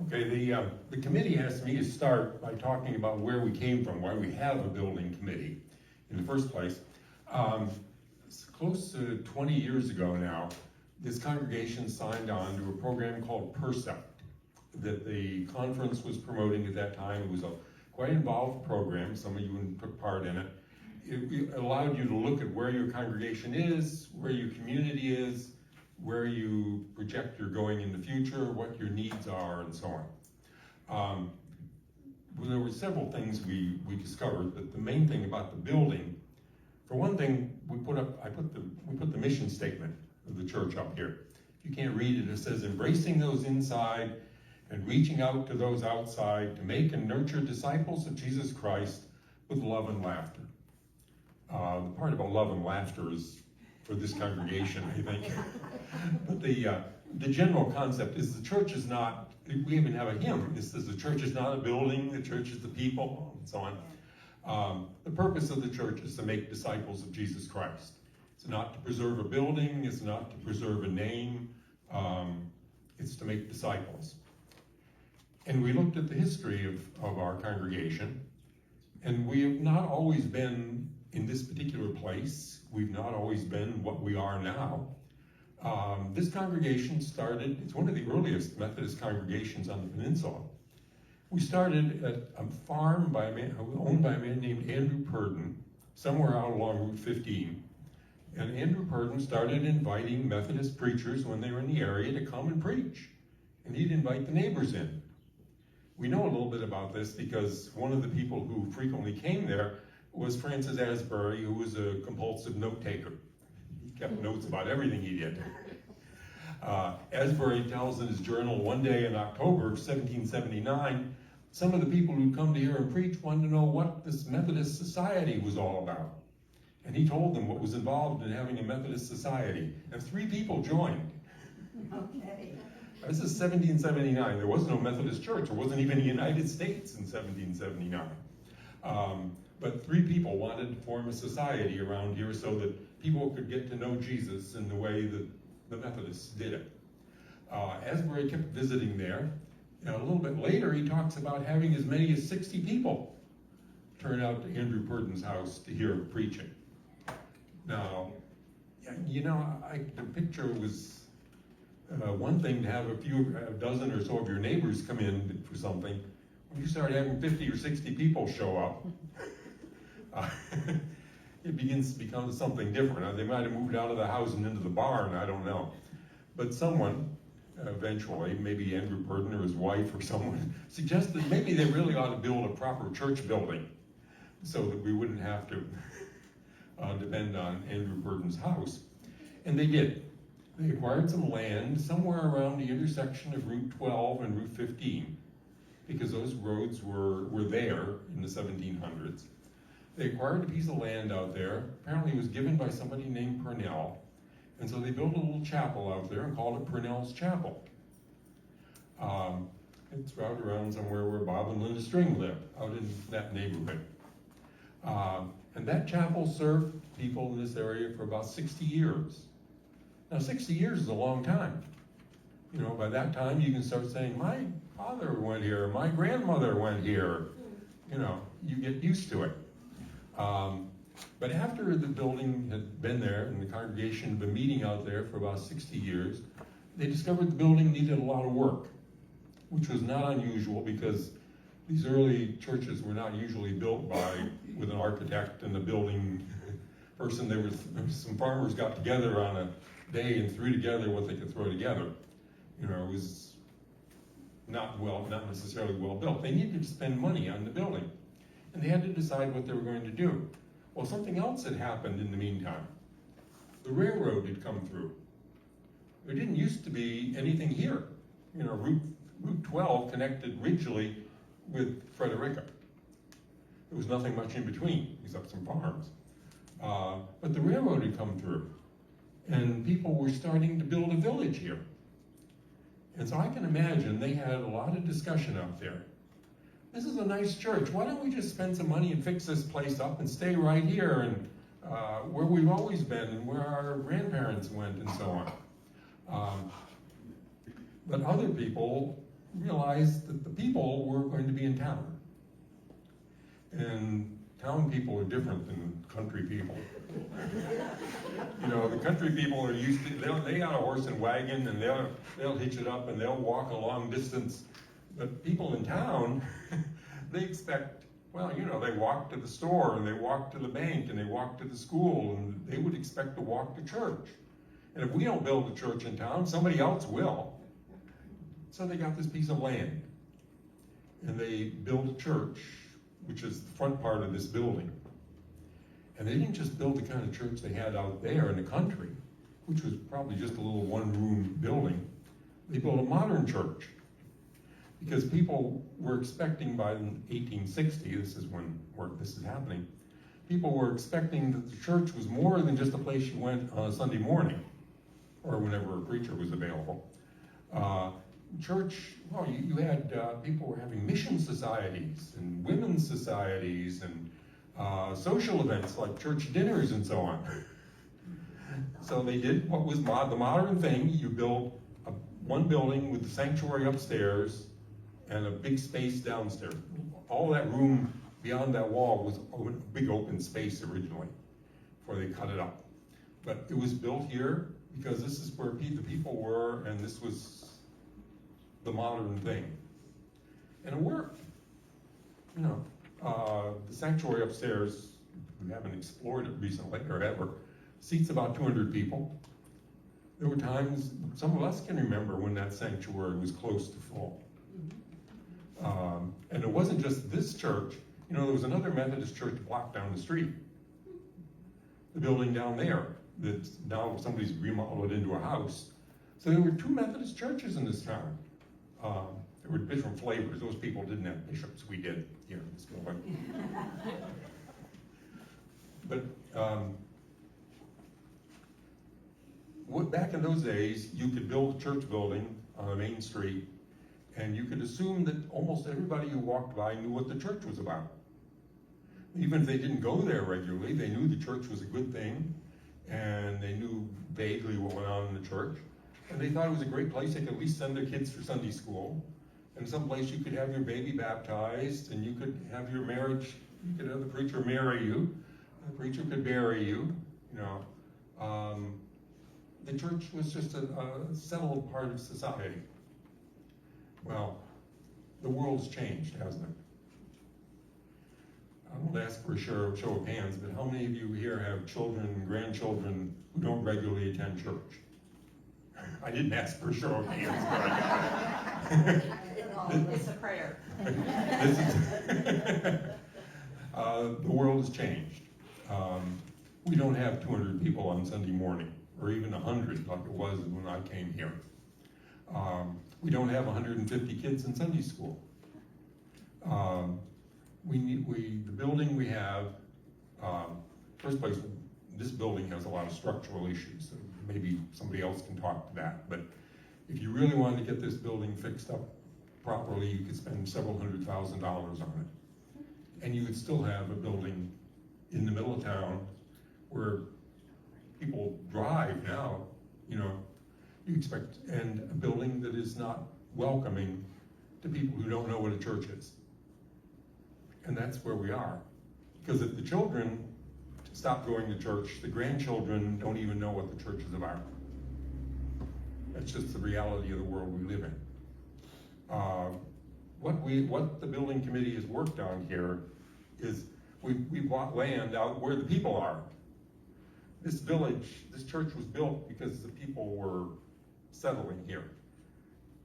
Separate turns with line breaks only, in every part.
Okay, the committee asked me to start by talking about where we came from, why we have a building committee in the first place. It's close to 20 years ago now, this congregation signed on to a program called Percept that the conference was promoting at that time. It was a quite involved program. Some of you took part in it. It allowed you to look at where your congregation is, where your community is, where you project you're going in the future, what your needs are, and so on. Well, there were several things we discovered, but the main thing about the building, for one thing, we put the mission statement of the church up here. If you can't read it, it says, embracing those inside and reaching out to those outside to make and nurture disciples of Jesus Christ with love and laughter. The part about love and laughter is for this congregation, I think. But the general concept is the church is not, we even have a hymn. It says the church is not a building, the church is the people, and so on. The purpose of the church is to make disciples of Jesus Christ. It's not to preserve a building, it's not to preserve a name, it's to make disciples. And we looked at the history of our congregation, and we have not always been in this particular place. We've not always been what we are now. This congregation started, it's one of the earliest Methodist congregations on the peninsula. We started at a farm owned by a man named Andrew Purdon, somewhere out along Route 15. And Andrew Purdon started inviting Methodist preachers when they were in the area to come and preach. And he'd invite the neighbors in. We know a little bit about this because one of the people who frequently came there was Francis Asbury, who was a compulsive note taker. He kept notes about everything he did. Asbury tells in his journal, one day in October of 1779, some of the people who'd come to hear him preach wanted to know what this Methodist society was all about. And he told them what was involved in having a Methodist society. And 3 people joined. Okay. This is 1779. There was no Methodist church. There wasn't even a United States in 1779. But 3 people wanted to form a society around here so that people could get to know Jesus in the way that the Methodists did it. Asbury kept visiting there. And a little bit later, he talks about having as many as 60 people turn out to Andrew Purdon's house to hear him preaching. Now, you know, the picture was one thing to have a dozen or so of your neighbors come in for something. When you start having 50 or 60 people show up, it begins to become something different. They might have moved out of the house and into the barn, I don't know. But someone, eventually, maybe Andrew Purdon or his wife or someone, suggested maybe they really ought to build a proper church building so that we wouldn't have to depend on Andrew Purdon's house. And they did. They acquired some land somewhere around the intersection of Route 12 and Route 15, because those roads were there in the 1700s. They acquired a piece of land out there. Apparently it was given by somebody named Purnell. And so they built a little chapel out there and called it Purnell's Chapel. It's right around somewhere where Bob and Linda String lived, out in that neighborhood. And that chapel served people in this area for about 60 years. Now 60 years is a long time. You know, by that time you can start saying, my father went here, my grandmother went here. You know, you get used to it. But after the building had been there and the congregation had been meeting out there for about 60 years, they discovered the building needed a lot of work, which was not unusual because these early churches were not usually built with an architect and a building person. Some farmers got together on a day and threw together what they could throw together. You know, it was not necessarily well built. They needed to spend money on the building, and they had to decide what they were going to do. Well, something else had happened in the meantime. The railroad had come through. There didn't used to be anything here. You know, Route 12 connected Ridgely with Frederica. There was nothing much in between, except some farms. But the railroad had come through, and people were starting to build a village here. And so I can imagine they had a lot of discussion out there. This is a nice church. Why don't we just spend some money and fix this place up and stay right here and where we've always been and where our grandparents went and so on. But other people realized that the people were going to be in town. And town people are different than country people. You know, the country people are used to, they got a horse and wagon and they'll hitch it up and they'll walk a long distance. But people in town, they expect, well, you know, they walk to the store and they walk to the bank and they walk to the school and they would expect to walk to church. And if we don't build a church in town, somebody else will. So they got this piece of land and they built a church, which is the front part of this building. And they didn't just build the kind of church they had out there in the country, which was probably just a little one-room building. They built a modern church because people were expecting by 1860, this is when this is happening, people were expecting that the church was more than just a place you went on a Sunday morning or whenever a preacher was available. Church, well, you had people were having mission societies and women's societies and social events like church dinners and so on. So they did what was the modern thing. You build one building with the sanctuary upstairs and a big space downstairs. All that room beyond that wall was a big open space originally before they cut it up. But it was built here because this is where the people were, and this was the modern thing. And it worked. You know, the sanctuary upstairs, we haven't explored it recently or ever, seats about 200 people. There were times, some of us can remember when that sanctuary was close to full. And it wasn't just this church. You know, there was another Methodist church block down the street. The building down there that now somebody's remodeled into a house. So there were two Methodist churches in this town. There were different flavors. Those people didn't have bishops. We did here in this building. But back in those days, you could build a church building on a main street, and you could assume that almost everybody who walked by knew what the church was about. Even if they didn't go there regularly, they knew the church was a good thing, and they knew vaguely what went on in the church. And they thought it was a great place. They could at least send their kids for Sunday school. And someplace you could have your baby baptized, and you could have your marriage, you could have the preacher marry you, the preacher could bury you, you know. The church was just a settled part of society. Well, the world's changed, hasn't it? I won't ask for a show of hands, but how many of you here have children and grandchildren who don't regularly attend church? I didn't ask for a show of hands, but I got it.
It's a prayer.
The world has changed. We don't have 200 people on Sunday morning, or even 100 like it was when I came here. We don't have 150 kids in Sunday school. The building we have, first place, this building has a lot of structural issues. So maybe somebody else can talk to that. But if you really wanted to get this building fixed up properly, you could spend several $100,000 on it. And you would still have a building in the middle of town where people drive now, you know, you expect, and a building that is not welcoming to people who don't know what a church is. And that's where we are. Because if the children stop going to church, the grandchildren don't even know what the church is about. That's just the reality of the world we live in. What the building committee has worked on here is we bought land out where the people are. This village, this church was built because the people were settling here.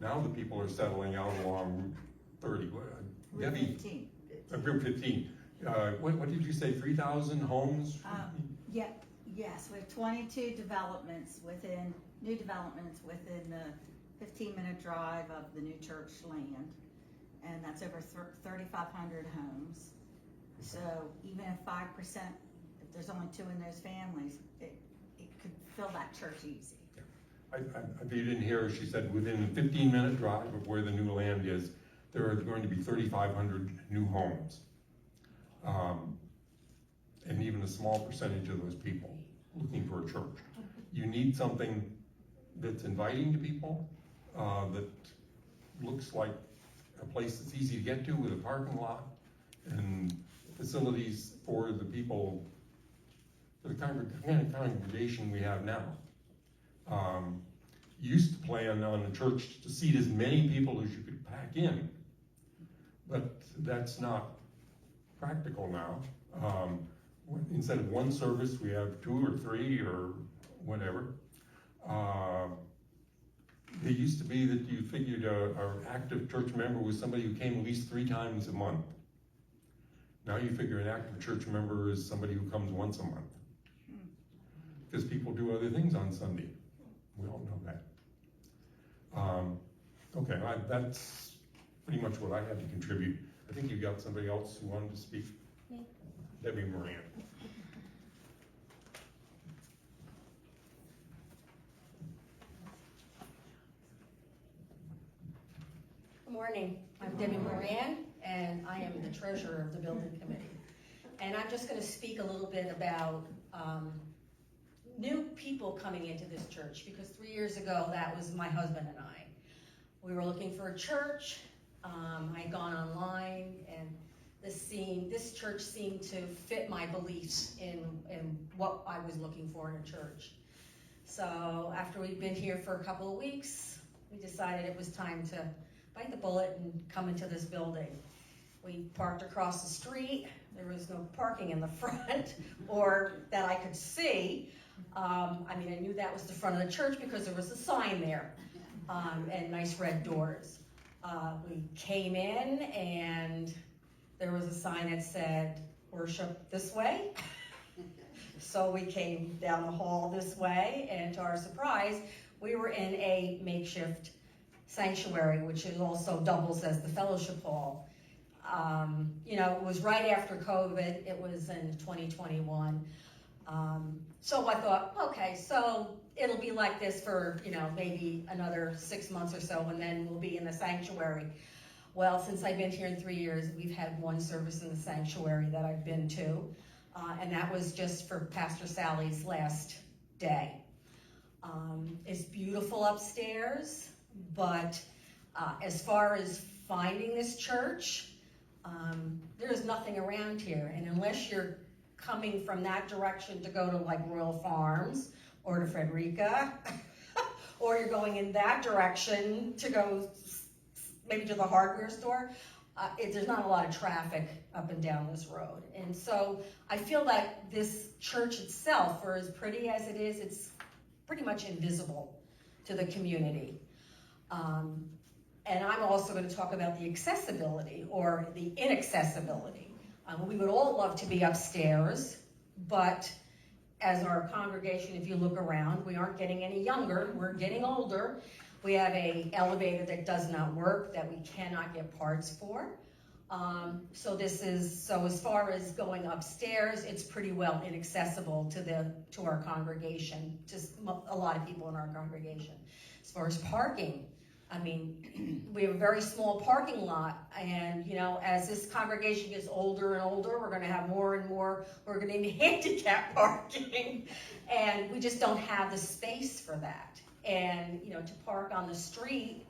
Now the people are settling out along Route 30.
Route 15.
Route 15. What did you say, 3,000 homes?
Yes, we have 22 developments new developments within the 15-minute drive of the new church land. And that's over 3,500 homes. So even if 5%, if there's only 2 in those families, it could fill that church easy.
If you didn't hear her, she said within a 15-minute drive of where the new land is, there are going to be 3,500 new homes. And even a small percentage of those people looking for a church. You need something that's inviting to people, that looks like a place that's easy to get to with a parking lot and facilities for the people, for the kind of congregation we have now. Used to plan on the church to seat as many people as you could pack in, but that's not practical now. Instead of one service, we have 2 or 3 or whatever. It used to be that you figured an active church member was somebody who came at least 3 times a month. Now you figure an active church member is somebody who comes once a month. Because people do other things on Sunday. We all know that. Okay, that's pretty much what I had to contribute. I think you got somebody else who wanted to speak?
Me.
Debbie Moran.
Good morning. I'm Debbie Moran, and I am the treasurer of the building committee. And I'm just going to speak a little bit about new people coming into this church, because 3 years ago, that was my husband and I. We were looking for a church. I'd gone online, and this church seemed to fit my beliefs in what I was looking for in a church. So after we'd been here for a couple of weeks, we decided it was time to bite the bullet and come into this building. We parked across the street. There was no parking in the front or that I could see. I knew that was the front of the church because there was a sign there and nice red doors. We came in and there was a sign that said, "Worship this way." So we came down the hall this way, and to our surprise, we were in a makeshift sanctuary, which is also doubles as the fellowship hall. It was right after COVID. It was in 2021. So I thought, okay, so it'll be like this for, maybe another 6 months or so, and then we'll be in the sanctuary. Well, since I've been here in 3 years, we've had one service in the sanctuary that I've been to, and that was just for Pastor Sally's last day. It's beautiful upstairs, but as far as finding this church, there's nothing around here, and unless you're coming from that direction to go to like Royal Farms or to Frederica, or you're going in that direction to go maybe to the hardware store, there's not a lot of traffic up and down this road. And so I feel that this church itself, for as pretty as it is, it's pretty much invisible to the community. And I'm also going to talk about the accessibility or the inaccessibility. We would all love to be upstairs, but as our congregation, if you look around, we aren't getting any younger, we're getting older. We have an elevator that does not work, that we cannot get parts for. So as far as going upstairs, it's pretty well inaccessible to our congregation, just a lot of people in our congregation. As far as parking, we have a very small parking lot, and as this congregation gets older and older, we're going to have more and more, we're going to need handicap parking, and we just don't have the space for that. And to park on the street,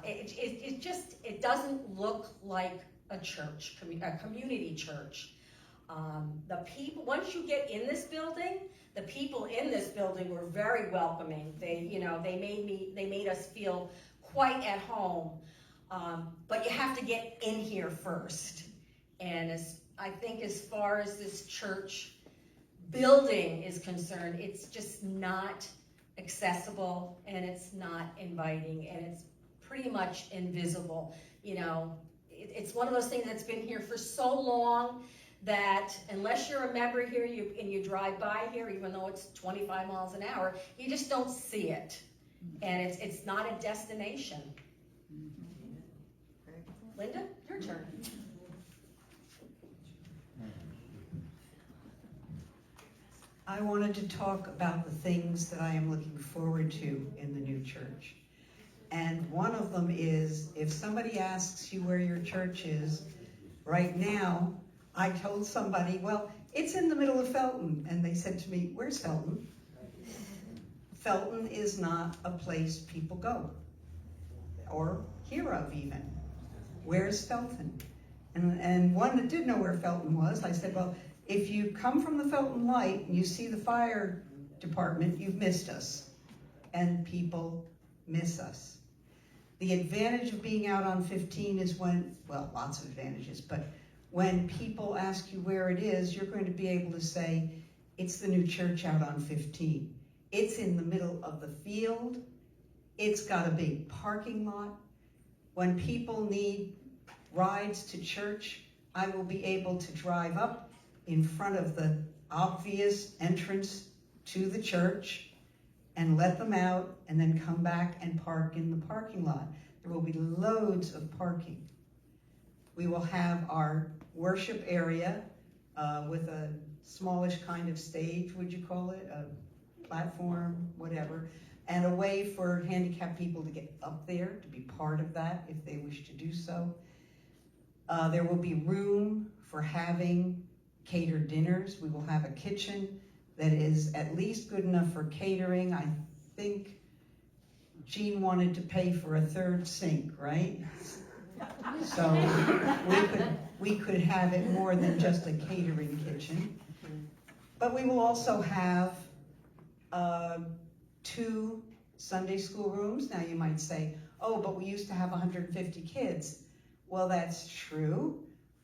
it doesn't look like a church, a community church. The people, once you get in this building, the people in this building were very welcoming. They made us feel quite at home, but you have to get in here first. And I think as far as this church building is concerned, it's just not accessible, and it's not inviting, and it's pretty much invisible. It's one of those things that's been here for so long that unless you're a member here and you drive by here, even though it's 25 miles an hour, you just don't see it. And it's not a destination. Linda, your turn.
I wanted to talk about the things that I am looking forward to in the new church. And one of them is, if somebody asks you where your church is, right now, I told somebody, well, it's in the middle of Felton. And they said to me, where's Felton? Felton is not a place people go or hear of even. Where's Felton? And one that did know where Felton was, I said, well, if you come from the Felton Light and you see the fire department, you've missed us. And people miss us. The advantage of being out on 15 is when, well, lots of advantages, but when people ask you where it is, you're going to be able to say, it's the new church out on 15. It's in the middle of the field. It's got a big parking lot. When people need rides to church, I will be able to drive up in front of the obvious entrance to the church and let them out and then come back and park in the parking lot. There will be loads of parking. We will have our worship area with a smallish kind of stage, would you call it? A platform, whatever. And a way for handicapped people to get up there, to be part of that if they wish to do so. There will be room for having catered dinners. We will have a kitchen that is at least good enough for catering. I think Jean wanted to pay for a third sink, right? So we could have it more than just a catering kitchen. But we will also have 2 Sunday school rooms. Now you might say, oh, but we used to have 150 kids. Well, that's true,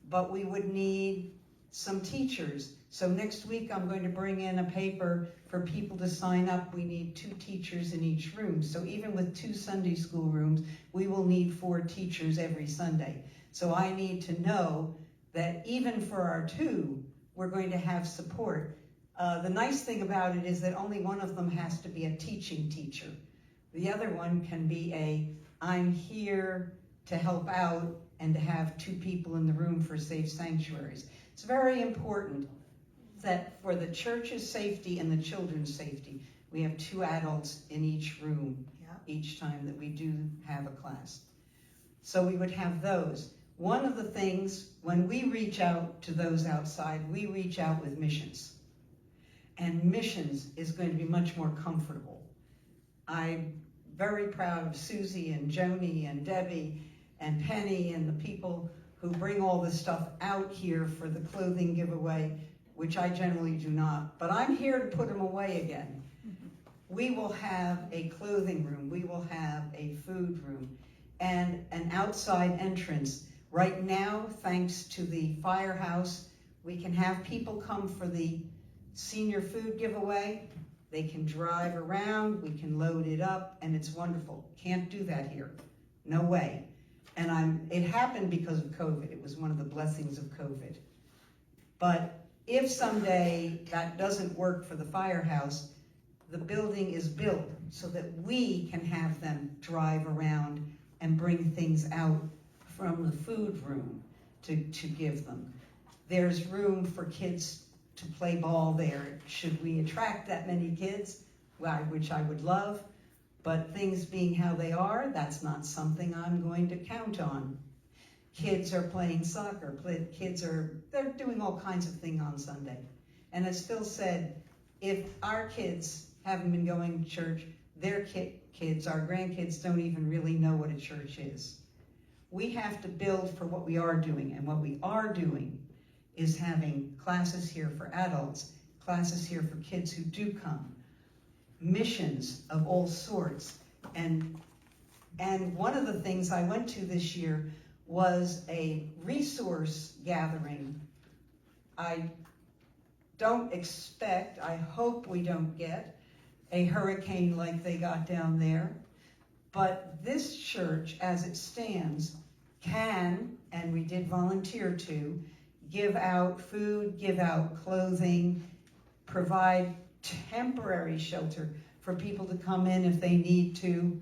but we would need some teachers. So next week I'm going to bring in a paper for people to sign up. We need 2 teachers in each room. So even with 2 Sunday school rooms, we will need 4 teachers every Sunday. So I need to know that even for our 2, we're going to have support. The nice thing about it is that only one of them has to be a teaching teacher. The other one can be I'm here to help out and to have 2 people in the room for safe sanctuaries. It's very important that for the church's safety and the children's safety, we have 2 adults in each room each time that we do have a class. So we would have those. One of the things, when we reach out to those outside, we reach out with missions. And missions is going to be much more comfortable. I'm very proud of Susie and Joni and Debbie and Penny and the people who bring all this stuff out here for the clothing giveaway, which I generally do not, but I'm here to put them away again. We will have a clothing room, we will have a food room, and an outside entrance. Right now, thanks to the firehouse, we can have people come for the senior food giveaway. They can drive around, we can load it up, and it's wonderful. Can't do that here, no way. And it happened because of COVID. It was one of the blessings of COVID. But if someday that doesn't work for the firehouse, the building is built so that we can have them drive around and bring things out from the food room to give them. There's room for kids to play ball there. Should we attract that many kids, which I would love, but things being how they are, that's not something I'm going to count on. Kids are playing soccer, they're doing all kinds of things on Sunday. And as Phil said, if our kids haven't been going to church, their kids, our grandkids, don't even really know what a church is. We have to build for what we are doing, and what we are doing is having classes here for adults, classes here for kids who do come, missions of all sorts. And one of the things I went to this year was a resource gathering. I don't expect, I hope we don't get a hurricane like they got down there, but this church, as it stands, can, and we did volunteer to, give out food, give out clothing, provide temporary shelter for people to come in if they need to.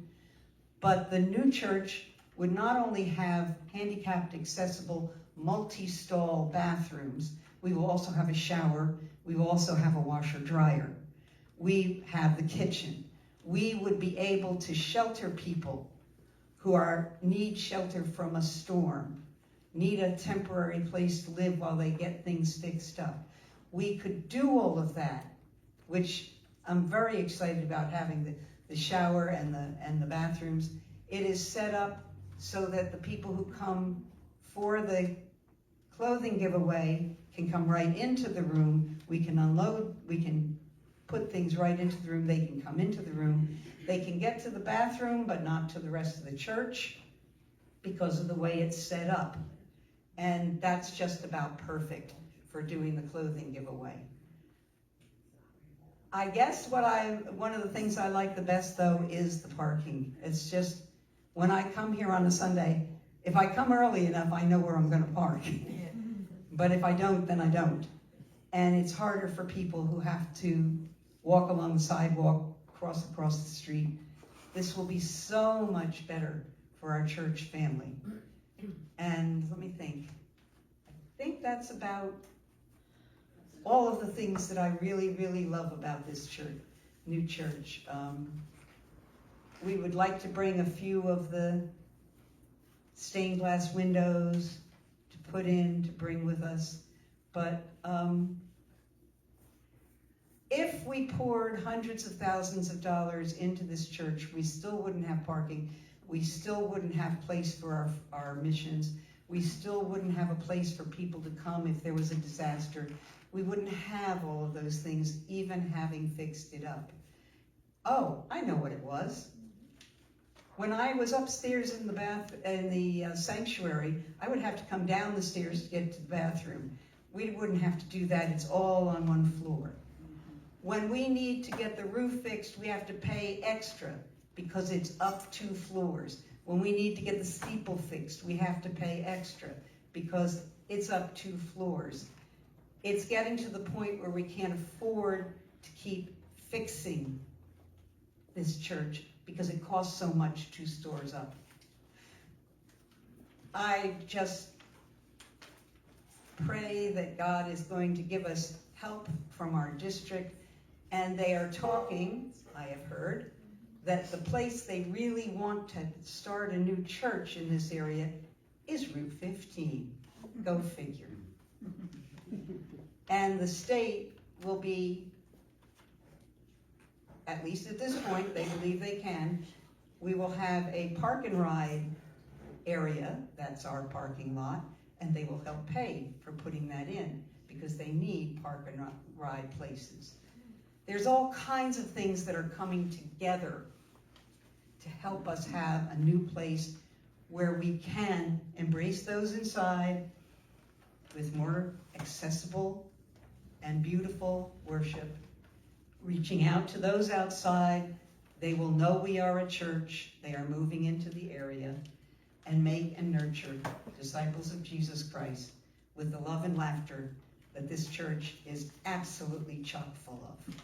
But the new church would not only have handicapped accessible multi-stall bathrooms, we will also have a shower, we will also have a washer dryer. We have the kitchen. We would be able to shelter people who need shelter from a storm, need a temporary place to live while they get things fixed up. We could do all of that, which I'm very excited about, having the shower and the bathrooms. It is set up so that the people who come for the clothing giveaway can come right into the room. We can unload, we can put things right into the room, they can come into the room. They can get to the bathroom, but not to the rest of the church because of the way it's set up. And that's just about perfect for doing the clothing giveaway. I guess one of the things I like the best though is the parking. It's just, when I come here on a Sunday, if I come early enough, I know where I'm gonna park. But if I don't, then I don't. And it's harder for people who have to walk along the sidewalk, cross across the street. This will be so much better for our church family. And let me think. I think that's about all of the things that I really, really love about this church, new church. We would like to bring a few of the stained glass windows to put in, to bring with us. But if we poured hundreds of thousands of dollars into this church, we still wouldn't have parking. We still wouldn't have place for our missions. We still wouldn't have a place for people to come if there was a disaster. We wouldn't have all of those things, even having fixed it up. Oh, I know what it was. When I was upstairs in the sanctuary, I would have to come down the stairs to get to the bathroom. We wouldn't have to do that. It's all on one floor. When we need to get the roof fixed, we have to pay extra because it's up 2 floors. When we need to get the steeple fixed, we have to pay extra because it's up 2 floors. It's getting to the point where we can't afford to keep fixing this church because it costs so much 2 stores up. I just pray that God is going to give us help from our district. And they are talking, I have heard, that the place they really want to start a new church in this area is Route 15. Go figure. And the state will be, at least at this point, they believe they can, we will have a park and ride area, that's our parking lot, and they will help pay for putting that in because they need park and ride places. There's all kinds of things that are coming together to help us have a new place where we can embrace those inside with more accessible and beautiful worship, reaching out to those outside. They will know we are a church. They are moving into the area, and make and nurture disciples of Jesus Christ with the love and laughter that this church is absolutely chock full of.